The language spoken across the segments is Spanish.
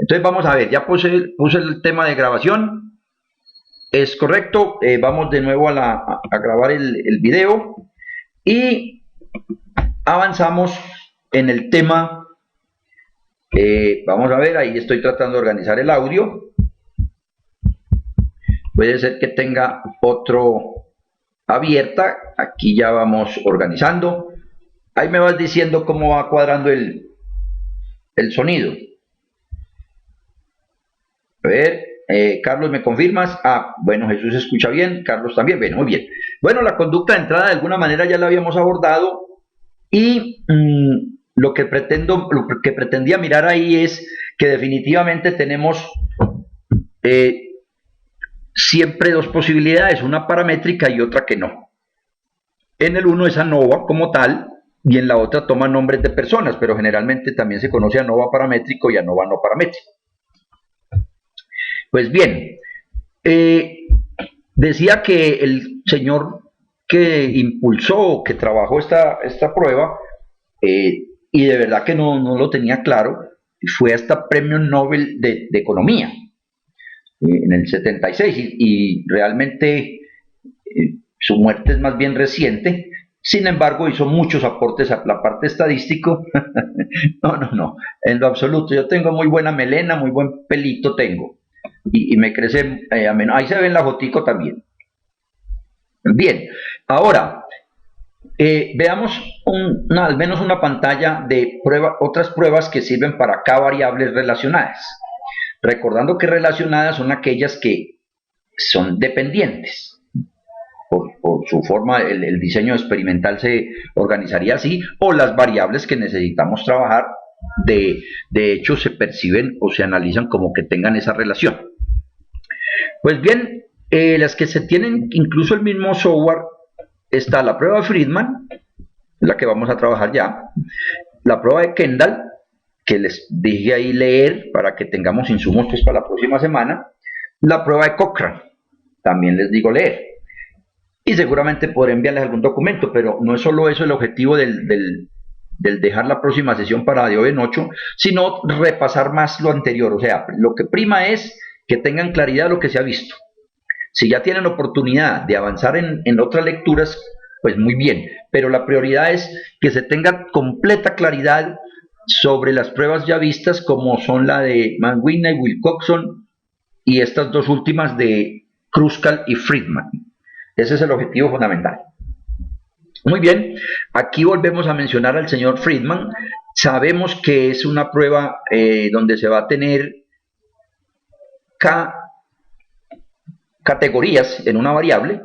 Entonces vamos a ver, ya puse el tema de grabación, es correcto, vamos de nuevo a grabar el video y avanzamos en el tema. Vamos a ver, ahí estoy tratando de organizar el audio. Puede ser que tenga otro abierta. Aquí ya vamos organizando. Ahí me vas diciendo cómo va cuadrando el sonido. A ver, Carlos, ¿me confirmas? Ah, bueno, Jesús escucha bien, Carlos también. Bueno, muy bien. Bueno, la conducta de entrada de alguna manera ya la habíamos abordado y lo que pretendía mirar ahí es que definitivamente tenemos siempre dos posibilidades, una paramétrica y otra que no. En el uno es ANOVA como tal y en la otra toma nombres de personas, pero generalmente también se conoce ANOVA paramétrico y ANOVA no paramétrico. Pues bien, decía que el señor que impulsó, que trabajó esta prueba, y de verdad que no lo tenía claro, fue hasta Premio Nobel de Economía en el 76 y realmente su muerte es más bien reciente. Sin embargo, hizo muchos aportes a la parte estadístico. No, en lo absoluto. Yo tengo muy buena melena, muy buen pelito tengo. Y me crece a menos. Ahí se ve en la fotico también. Bien, ahora veamos al menos una pantalla de otras pruebas que sirven para K variables relacionadas. Recordando que relacionadas son aquellas que son dependientes. Por su forma, el diseño experimental se organizaría así, o las variables que necesitamos trabajar, de hecho, se perciben o se analizan como que tengan esa relación. Pues bien, las que se tienen, incluso el mismo software, está la prueba de Friedman, la que vamos a trabajar ya, la prueba de Kendall, que les dije ahí leer para que tengamos insumos pues, para la próxima semana, la prueba de Cochrane, también les digo leer. Y seguramente podré enviarles algún documento, pero no es solo eso el objetivo del dejar la próxima sesión para de hoy en 8, sino repasar más lo anterior. O sea, lo que prima es que tengan claridad de lo que se ha visto. Si ya tienen oportunidad de avanzar en otras lecturas, pues muy bien, pero la prioridad es que se tenga completa claridad sobre las pruebas ya vistas, como son la de Mann-Whitney, Wilcoxon y estas dos últimas de Kruskal y Friedman. Ese es el objetivo fundamental. Muy bien, aquí volvemos a mencionar al señor Friedman. Sabemos que es una prueba donde se va a tener categorías en una variable.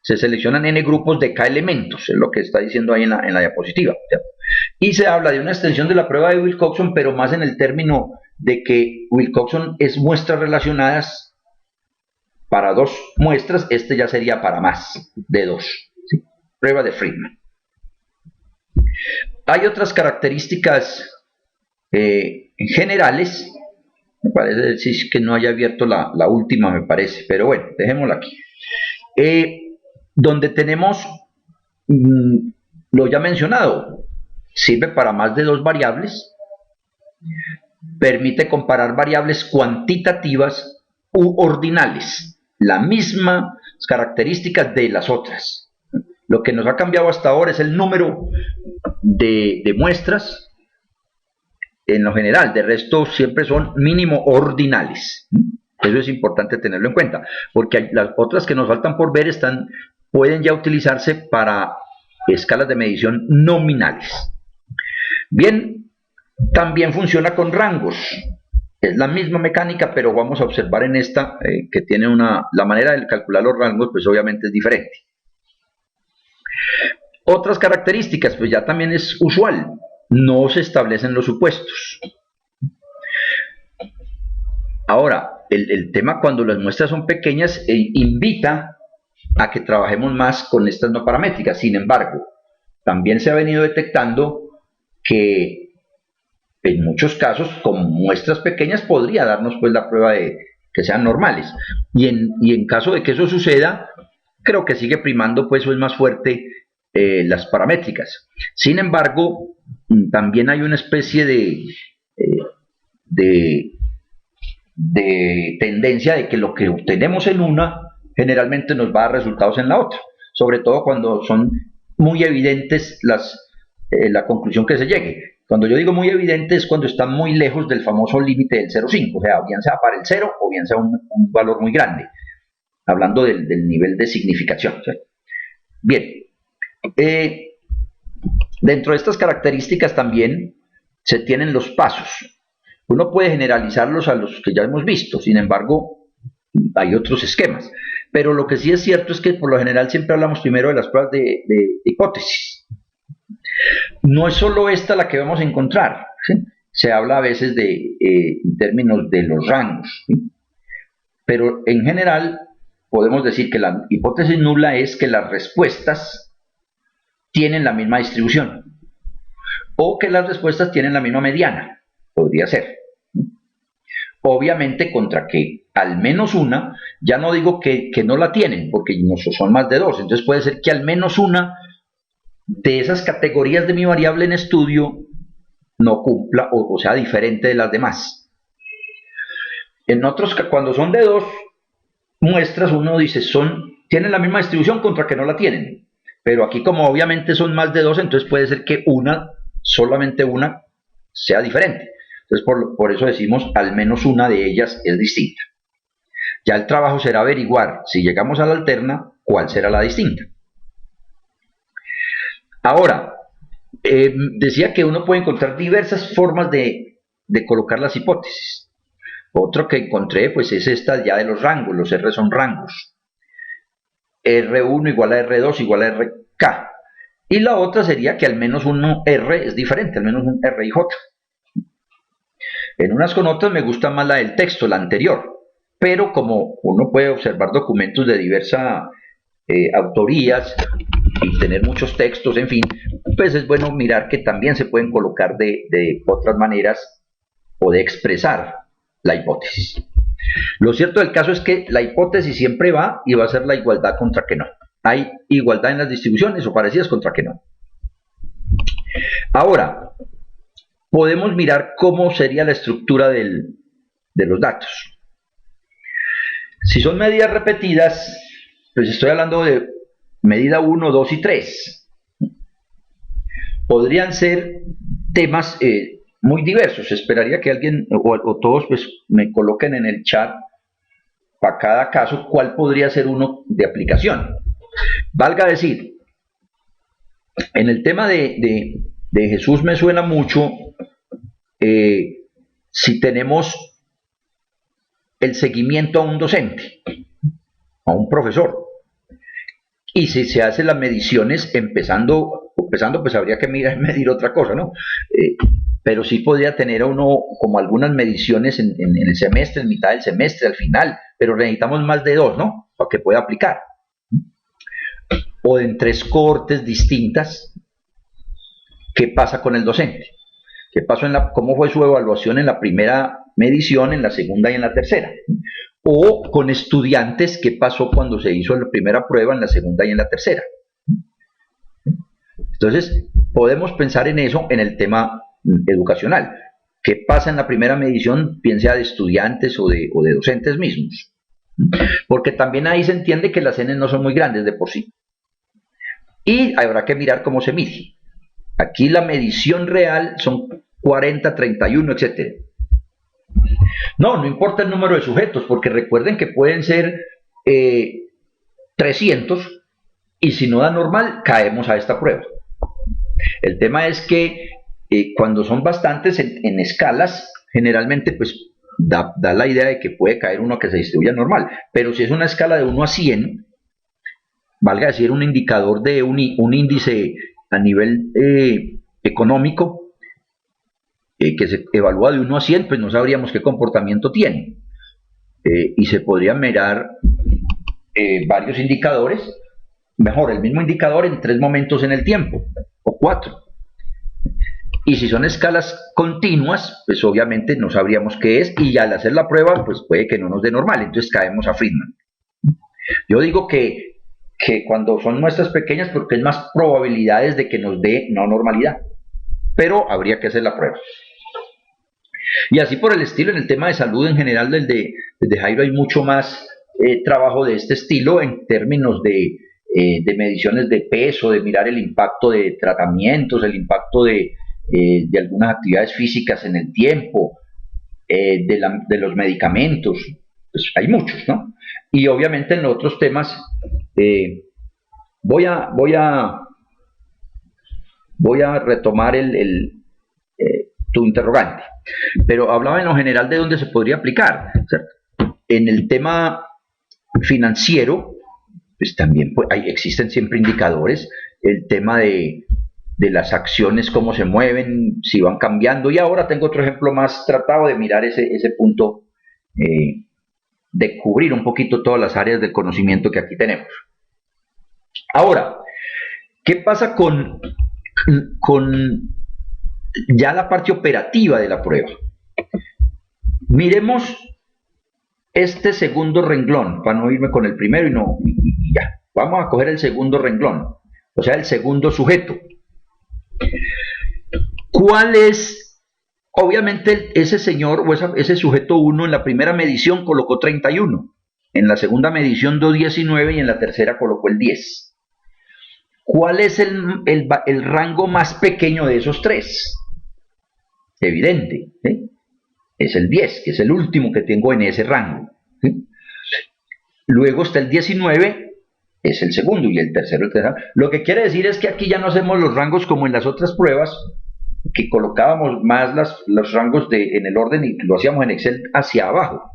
Se seleccionan n grupos de k elementos, es lo que está diciendo ahí en la diapositiva. ¿Cierto? Y se habla de una extensión de la prueba de Wilcoxon, pero más en el término de que Wilcoxon es muestras relacionadas para dos muestras, este ya sería para más de dos. ¿Sí? Prueba de Friedman. Hay otras características generales. Me parece decir que no haya abierto la última, me parece, pero bueno, dejémosla aquí. Donde tenemos lo ya mencionado, sirve para más de dos variables, permite comparar variables cuantitativas u ordinales, las mismas características de las otras. Lo que nos ha cambiado hasta ahora es el número de muestras en lo general, de resto siempre son mínimo ordinales. Eso es importante tenerlo en cuenta, porque las otras que nos faltan por ver pueden ya utilizarse para escalas de medición nominales. Bien, también funciona con rangos. Es la misma mecánica, pero vamos a observar en esta que tiene la manera de calcular los rangos, pues obviamente es diferente. Otras características, pues ya también es usual, no se establecen los supuestos. Ahora, el tema cuando las muestras son pequeñas invita a que trabajemos más con estas no paramétricas. Sin embargo, también se ha venido detectando que en muchos casos con muestras pequeñas podría darnos pues la prueba de que sean normales. Y en caso de que eso suceda, creo que sigue primando pues es más fuerte las paramétricas. Sin embargo, también hay una especie de de tendencia de que lo que obtenemos en una generalmente nos va a dar resultados en la otra, sobre todo cuando son muy evidentes la conclusión que se llegue. Cuando yo digo muy evidente es cuando está muy lejos del famoso límite del 0,5, o sea, bien sea para el 0 o bien sea un valor muy grande, hablando del nivel de significación. ¿Sí? Bien, dentro de estas características también se tienen los pasos. Uno puede generalizarlos a los que ya hemos visto, sin embargo, hay otros esquemas. Pero lo que sí es cierto es que por lo general siempre hablamos primero de las pruebas de hipótesis. No es solo esta la que vamos a encontrar, ¿sí? Se habla a veces en términos de los rangos, ¿sí? Pero en general podemos decir que la hipótesis nula es que las respuestas tienen la misma distribución o que las respuestas tienen la misma mediana, podría ser. Obviamente contra que al menos una, ya no digo que no la tienen, porque no son más de dos, entonces puede ser que al menos una de esas categorías de mi variable en estudio no cumpla o sea diferente de las demás. En otros, cuando son de dos muestras, uno dice, tienen la misma distribución contra que no la tienen. Pero aquí como obviamente son más de dos, entonces puede ser que solamente una, sea diferente. Entonces por eso decimos, al menos una de ellas es distinta. Ya el trabajo será averiguar, si llegamos a la alterna, cuál será la distinta. Ahora, decía que uno puede encontrar diversas formas de colocar las hipótesis. Otro que encontré pues es esta ya de los rangos, los R son rangos. R1 igual a R2 igual a RK. Y la otra sería que al menos un R es diferente, al menos un R y J. En unas con otras me gusta más la del texto, la anterior. Pero como uno puede observar documentos de diversas autorías y tener muchos textos, en fin, pues es bueno mirar que también se pueden colocar de otras maneras o de expresar la hipótesis. Lo cierto del caso es que la hipótesis siempre va y va a ser la igualdad contra que no. Hay igualdad en las distribuciones o parecidas contra que no. Ahora, podemos mirar cómo sería la estructura de los datos. Si son medidas repetidas, pues estoy hablando de medida 1, 2 y 3. Podrían ser temas muy diversos. Esperaría que alguien o todos pues me coloquen en el chat para cada caso cuál podría ser uno de aplicación. Valga decir, en el tema de Jesús me suena mucho si tenemos el seguimiento a un docente, a un profesor, y si se hacen las mediciones empezando pues habría que medir otra cosa, ¿no? Pero sí podría tener uno como algunas mediciones en el semestre, en mitad del semestre, al final, pero necesitamos más de dos, ¿no? Para que pueda aplicar. O en 3 cohortes distintas, ¿qué pasa con el docente? ¿Qué pasó cómo fue su evaluación en la primera medición, en la segunda y en la tercera? O con estudiantes, ¿qué pasó cuando se hizo la primera prueba, en la segunda y en la tercera? Entonces, podemos pensar en eso en el tema educacional. ¿Qué pasa en la primera medición, bien sea de estudiantes o de docentes mismos? Porque también ahí se entiende que las n no son muy grandes de por sí. Y habrá que mirar cómo se mide. Aquí la medición real son 40, 31, etc. No importa el número de sujetos, porque recuerden que pueden ser 300 y si no da normal, caemos a esta prueba. El tema es que cuando son bastantes en escalas, generalmente pues da la idea de que puede caer uno que se distribuya normal, pero si es una escala de 1 a 100, valga decir un indicador de un índice a nivel económico, que se evalúa de 1 a 100, pues no sabríamos qué comportamiento tiene. Y se podrían mirar varios indicadores, mejor, el mismo indicador en 3 momentos en el tiempo, o 4. Y si son escalas continuas, pues obviamente no sabríamos qué es, y al hacer la prueba, pues puede que no nos dé normal, entonces caemos a Friedman. Yo digo que cuando son muestras pequeñas, porque hay más probabilidades de que nos dé no normalidad, pero habría que hacer la prueba. Y así por el estilo, en el tema de salud en general, desde Jairo hay mucho más trabajo de este estilo en términos de mediciones de peso, de mirar el impacto de tratamientos, el impacto de algunas actividades físicas en el tiempo, de los medicamentos, pues hay muchos, ¿no? Y obviamente en los otros temas voy a retomar tu interrogante, pero hablaba en lo general de dónde se podría aplicar, ¿cierto? En el tema financiero, pues también pues, existen siempre indicadores, el tema de las acciones, cómo se mueven, si van cambiando, y ahora tengo otro ejemplo más tratado de mirar ese punto, de cubrir un poquito todas las áreas del conocimiento que aquí tenemos. Ahora, ¿qué pasa con ya la parte operativa de la prueba? Miremos este segundo renglón, para no irme con el primero y ya. Vamos a coger el segundo renglón, o sea, el segundo sujeto. ¿Cuál es? Obviamente ese señor o ese sujeto 1 en la primera medición colocó 31, en la segunda medición 219 y en la tercera colocó el 10. ¿Cuál es el rango más pequeño de esos tres? Evidente, ¿sí? Es el 10, que es el último que tengo en ese rango, ¿sí? Luego está el 19, es el segundo, y el tercero el tercero. Lo que quiere decir es que aquí ya no hacemos los rangos como en las otras pruebas, que colocábamos más los rangos en el orden y lo hacíamos en Excel hacia abajo,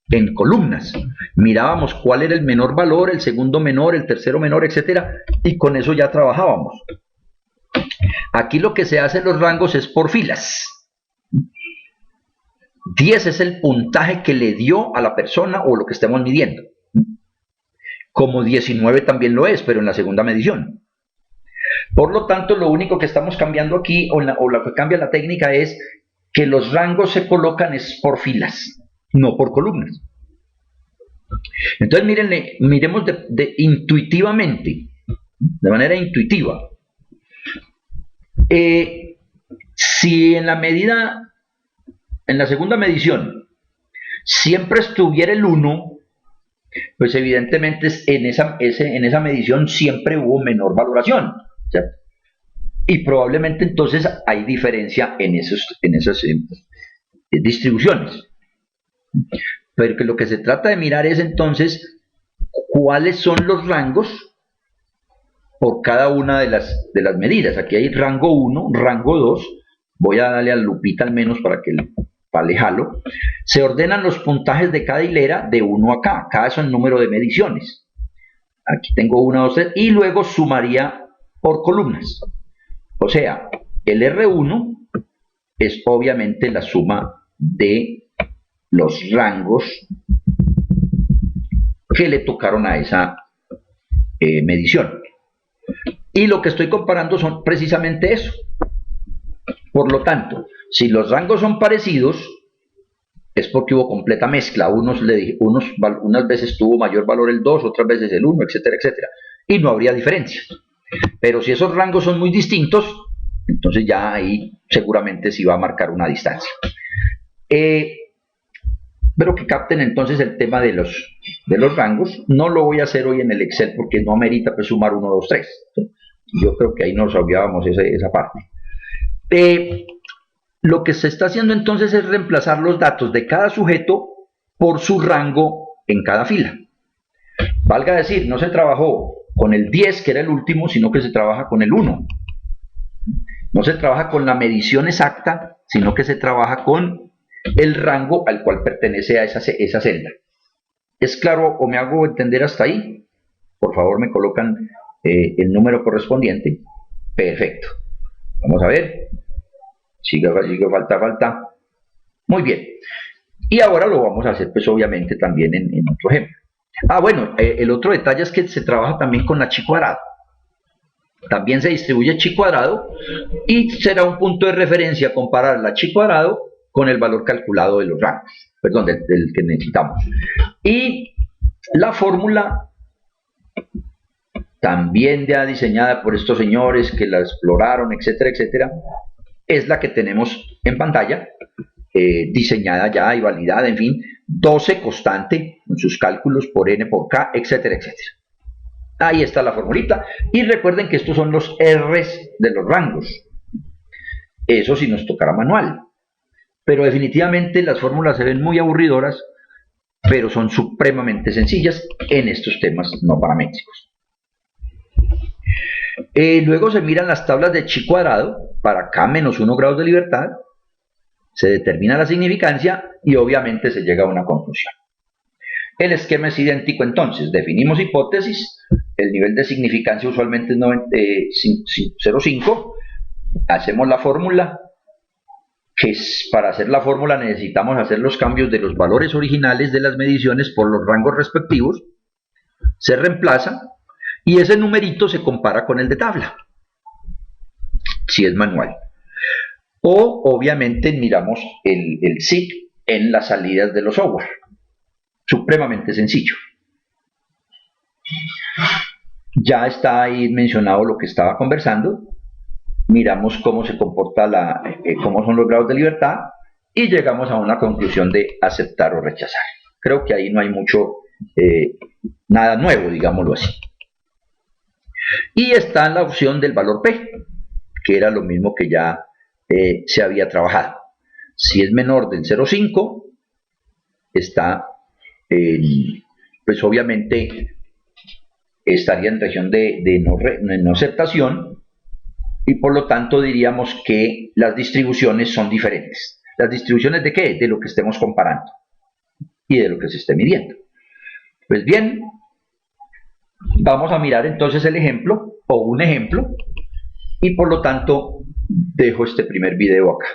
en columnas. Mirábamos cuál era el menor valor, el segundo menor, el tercero menor, etcétera, y con eso ya trabajábamos. Aquí lo que se hace en los rangos es por filas. 10 es el puntaje que le dio a la persona o lo que estemos midiendo. Como 19 también lo es, pero en la segunda medición. Por lo tanto, lo único que estamos cambiando aquí, o lo que cambia la técnica, es que los rangos se colocan es por filas, no por columnas. Entonces, miremos intuitivamente, de manera intuitiva. Si en la segunda medición, siempre estuviera el 1, pues evidentemente en esa medición siempre hubo menor valoración, ¿cierto? Y probablemente entonces hay diferencia en esas distribuciones. Pero que lo que se trata de mirar es entonces cuáles son los rangos por cada una de las medidas. Aquí hay rango 1, rango 2, voy a darle a lupita al menos para alejarlo. Se ordenan los puntajes de cada hilera de 1 a K, K es el número de mediciones. Aquí tengo 1, 2, 3, y luego sumaría por columnas. O sea, el R1 es obviamente la suma de los rangos que le tocaron a esa medición. Y lo que estoy comparando son precisamente eso. Por lo tanto, si los rangos son parecidos, es porque hubo completa mezcla. Unas veces tuvo mayor valor el 2, otras veces el 1, etcétera, etcétera. Y no habría diferencia. Pero si esos rangos son muy distintos, entonces ya ahí seguramente sí va a marcar una distancia. Pero que capten entonces el tema de los rangos. No lo voy a hacer hoy en el Excel porque no amerita pues sumar 1, 2, 3. ¿Sí? Yo creo que ahí nos olvidábamos esa parte. Lo que se está haciendo entonces es reemplazar los datos de cada sujeto por su rango en cada fila. Valga decir, no se trabajó con el 10, que era el último, sino que se trabaja con el 1. No se trabaja con la medición exacta, sino que se trabaja con el rango al cual pertenece a esa celda. ¿Es claro o me hago entender hasta ahí? Por favor, me colocan el número correspondiente. Perfecto. Vamos a ver. Sigue, falta. Muy bien. Y ahora lo vamos a hacer, pues obviamente, también en otro ejemplo. Bueno, el otro detalle es que se trabaja también con la chi cuadrado. También se distribuye chi cuadrado y será un punto de referencia comparar la chi cuadrado con el valor calculado de los rangos, perdón, del que necesitamos. Y la fórmula, también ya diseñada por estos señores que la exploraron, etcétera, etcétera, es la que tenemos en pantalla, diseñada ya y validada, en fin, 12 constante en sus cálculos por n por k, etcétera, etcétera. Ahí está la formulita. Y recuerden que estos son los R's de los rangos. Eso sí nos tocará manual. Pero definitivamente las fórmulas se ven muy aburridoras, pero son supremamente sencillas en estos temas no paramétricos. Luego se miran las tablas de chi cuadrado para k menos 1 grados de libertad. Se determina la significancia y obviamente se llega a una conclusión. El esquema es idéntico entonces. Definimos hipótesis. El nivel de significancia usualmente es 0,5. Hacemos la fórmula, que para hacer la fórmula necesitamos hacer los cambios de los valores originales de las mediciones por los rangos respectivos. Se reemplaza y ese numerito se compara con el de tabla, si es manual. O obviamente miramos el SIG en las salidas de los software. Supremamente sencillo. Ya está ahí mencionado lo que estaba conversando. Miramos cómo se comporta cómo son los grados de libertad y llegamos a una conclusión de aceptar o rechazar. Creo que ahí no hay mucho, nada nuevo, digámoslo así. Y está la opción del valor P, que era lo mismo que ya se había trabajado. Si es menor del 0,5, está, pues obviamente estaría en región de no aceptación, y por lo tanto diríamos que las distribuciones son diferentes. ¿Las distribuciones de qué? De lo que estemos comparando y de lo que se esté midiendo. Pues bien, vamos a mirar entonces el ejemplo o un ejemplo, y por lo tanto dejo este primer video acá.